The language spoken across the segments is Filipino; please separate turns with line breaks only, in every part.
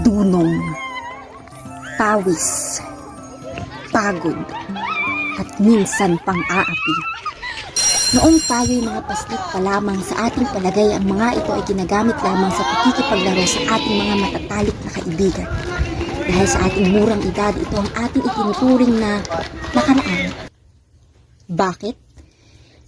dunong, pawis, pagod, at minsan pang-aapi. Noong tayo'y mga paslit pa lamang sa ating palagay, ang mga ito ay ginagamit lamang sa pakikipaglaro sa ating mga matatalik na kaibigan. Dahil sa ating murang edad, ito ang ating itinuturing na nakaraan. Bakit?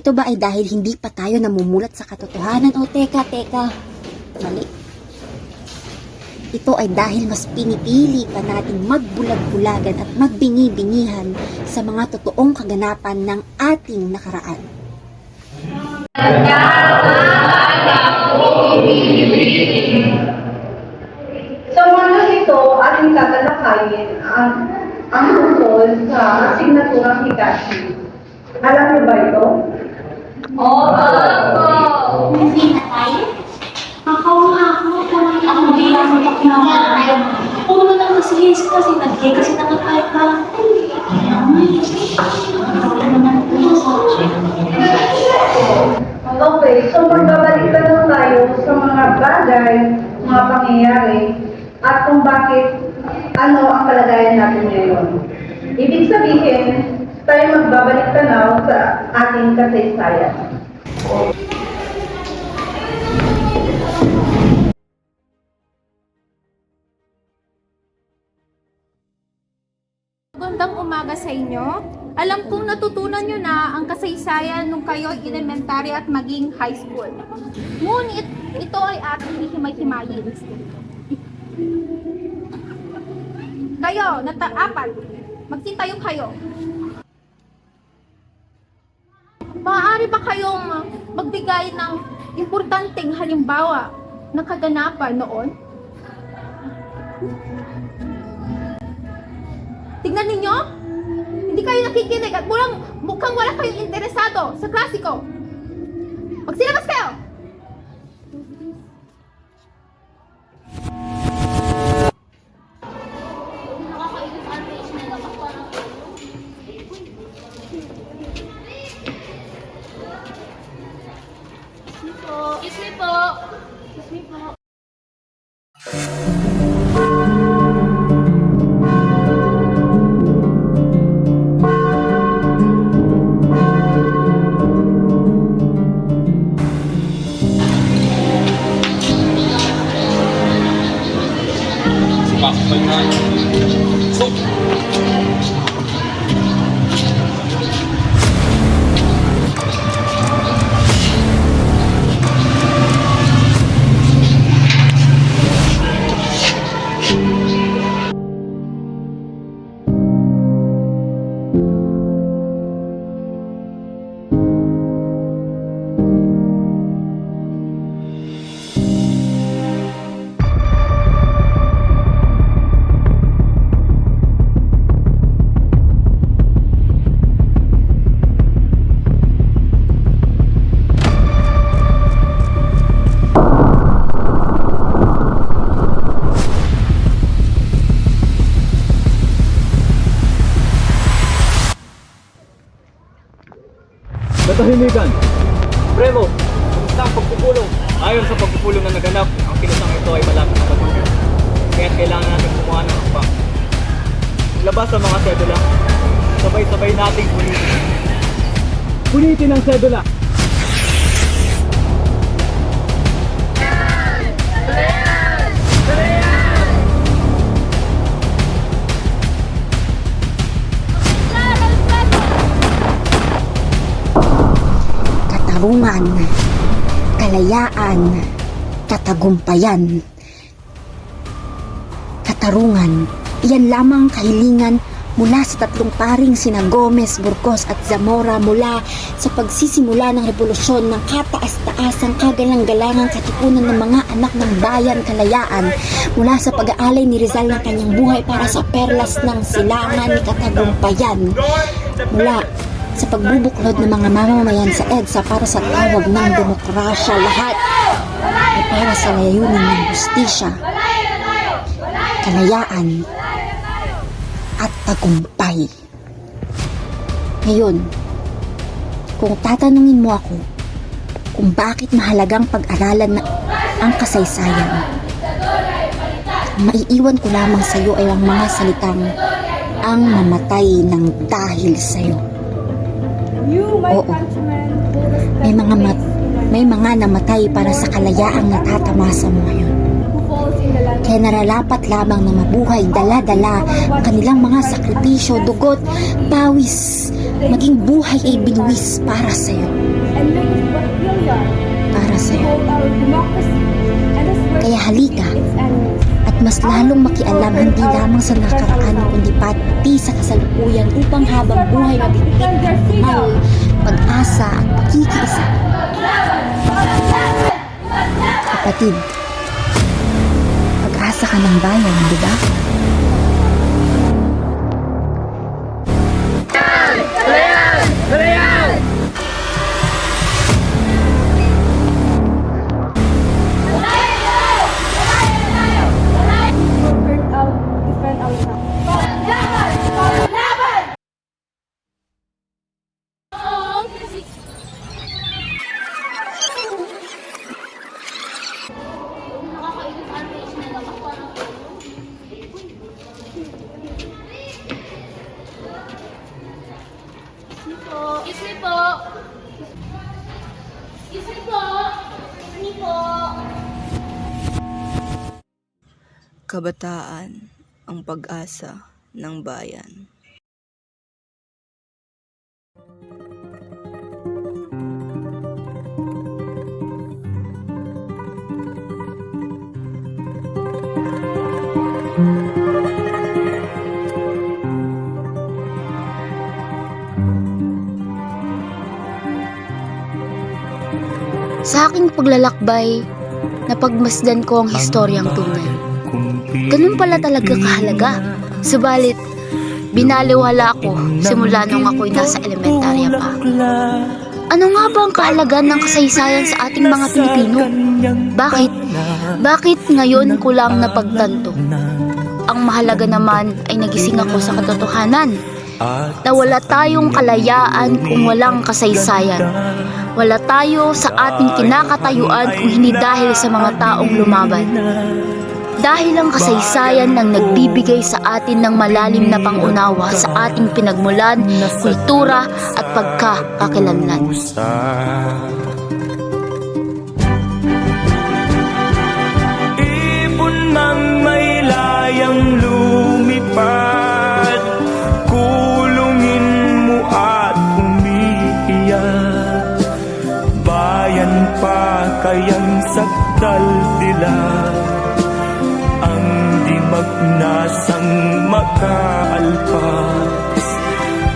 Ito ba ay dahil hindi pa tayo namumulat sa katotohanan? O teka, mali. Ito ay dahil mas pinipili pa nating magbulag-bulagan at magbingi-bingihan sa mga totoong kaganapan ng ating nakaraan.
Sa mga ito, ating tatalakayin ang tungkol sa asignaturang Hitachi. Alam niyo ba ito?
Hindi na tayo? Ako bilang magpapinawa. Puno na lang kasi nag-gay kasi nakakaya parang
Okay, so magbabalik na lang tayo sa mga bagay, mga pangyayari, at kung bakit, ano ang kalagayan natin ngayon. Ibig sabihin, tayo magbabalik tanaw sa ating kasaysayan.
Magandang umaga sa inyo. Alam kong natutunan nyo na ang kasaysayan nung kayo ay elementary at maging high school. Ngunit ito ay ating hihimay-himayin. Kayo, apat, magsintayong kayo. Maaari ba kayong magbigay ng importanteng halimbawa ng kaganapan noon? Tingnan ninyo, hindi kayo nakikinig at mukhang wala kayong interesado sa klasiko. Magsilabas kayo! Excuse me po.
Katahimikan! Premo! Kumusta ang pagpupulong? Ayon sa pagpupulong na naganap, ang kilusang ito ay malapit na matungkol. Kaya kailangan natin kumuha ng hakbang. Labas ang mga sedula. Sabay-sabay nating punitin. Punitin ang sedula!
Katarungan, kalayaan, katagumpayan. Katarungan, iyan lamang kahilingan mula sa tatlong paring sina Gomez, Burgos at Zamora mula sa pagsisimula ng revolusyon ng kataas-taasang kagalang-galangang katipunan ng mga anak ng bayan kalayaan, mula sa pag-aalay ni Rizal ng kanyang buhay para sa perlas ng silangan ni katagumpayan, mula sa pagbubuklod ng mga mamamayan sa EDSA para sa tawag ng demokrasya, lahat ay para sa layunin ng hustisya, kalayaan, at tagumpay. Ngayon, kung tatanungin mo ako kung bakit mahalagang pag-aralan na ang kasaysayan, Maiiwan ko lamang sa iyo ay ang mga salitang ang mamatay ng dahil sa iyo. Oo, may mga namatay para sa kalayaang natatamasa mo ngayon. Kaya nararapat lamang na mabuhay dala-dala ang kanilang mga sakripisyo, dugot, pawis, maging buhay ay binuwis para sa iyo. Para sa iyo. Kaya halika at mas lalong makialam hindi lamang sa nakaraan kundi pati sa kasalukuyan upang habang buhay mabigyan ng banal, pag-asa at pakikiisa. Kapatid, pag-asa ka ng bayan, di ba?
Excuse me po. Excuse me po. Excuse me po.
Kabataan, ang pag-asa ng bayan.
Sa aking paglalakbay, napagmasdan ko ang historyang tunay. Ganun pala talaga kahalaga. Subalit, binaliwala ako simula nung ako'y nasa elementarya pa. Ano nga ba ang kahalagan ng kasaysayan sa ating mga Pilipino? Bakit? Bakit ngayon ko lang napagtanto? Ang mahalaga naman ay nagising ako sa katotohanan na wala tayong kalayaan kung walang kasaysayan. Wala tayo sa ating kinakatayuan kung hindi dahil sa mga taong lumaban. Dahil ang kasaysayan nang nagbibigay sa atin ng malalim na pangunawa sa ating pinagmulan, kultura at pagkakakilanlan.
Ibon mang may layang lumipad, kulungin mo at umiiyak. Bayan pa kayang sakdal nila, ang di magnasang makaalpas.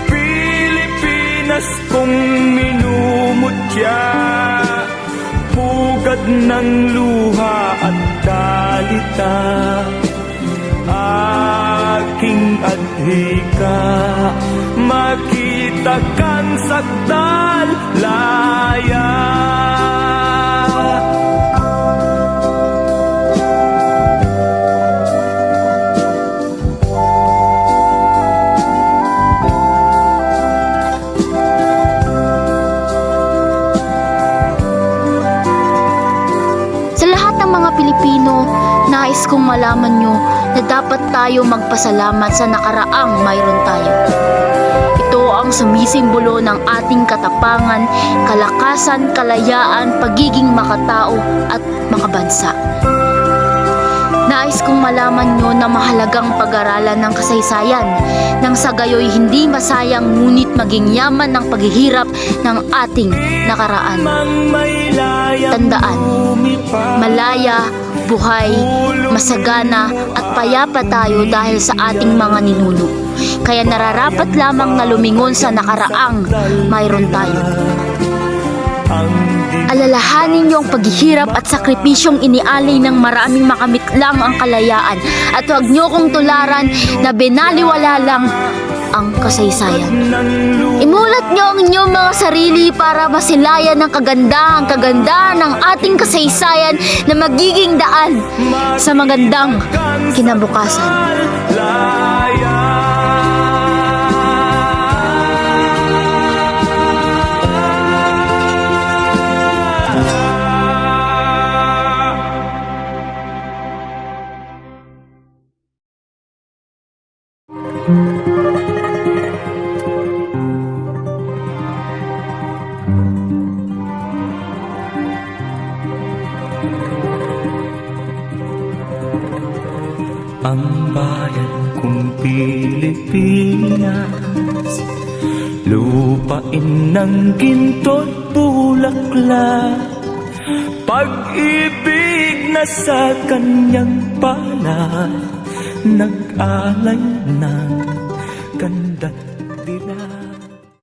Pilipinas kong minumutya, pugad ng luha at dalita. Aking adhika, makita kang sakdal laya.
Sa lahat ng mga Pilipino, nais kong malaman nyo na dapat tayo magpasalamat sa nakaraang mayroon tayo. Ito ang sumisimbolo ng ating katapangan, kalakasan, kalayaan, pagiging makatao at makabansa. Nais kong malaman nyo na mahalagang pag-aralan ng kasaysayan nang sa gayoy hindi masayang ngunit maging yaman ng paghihirap ng ating nakaraan. Tandaan, malaya, buhay, masagana at payapa tayo dahil sa ating mga ninuno. Kaya nararapat lamang na lumingon sa nakaraang mayroon tayo. Alalahanin niyo ang paghihirap at sakripisyong inialay ng maraming makamit lang ang kalayaan at huwag niyo kong tularan na binaliwala lang ang kasaysayan. Imulat niyo ang inyong mga sarili para masilayan ng kagandahan ng ating kasaysayan na magiging daan sa magandang kinabukasan.
Ang bayan kong Pilipinas, lupain ng ginto't bulaklak, pag-ibig na sa kanyang palad, nag-alay ng ganda't dilag.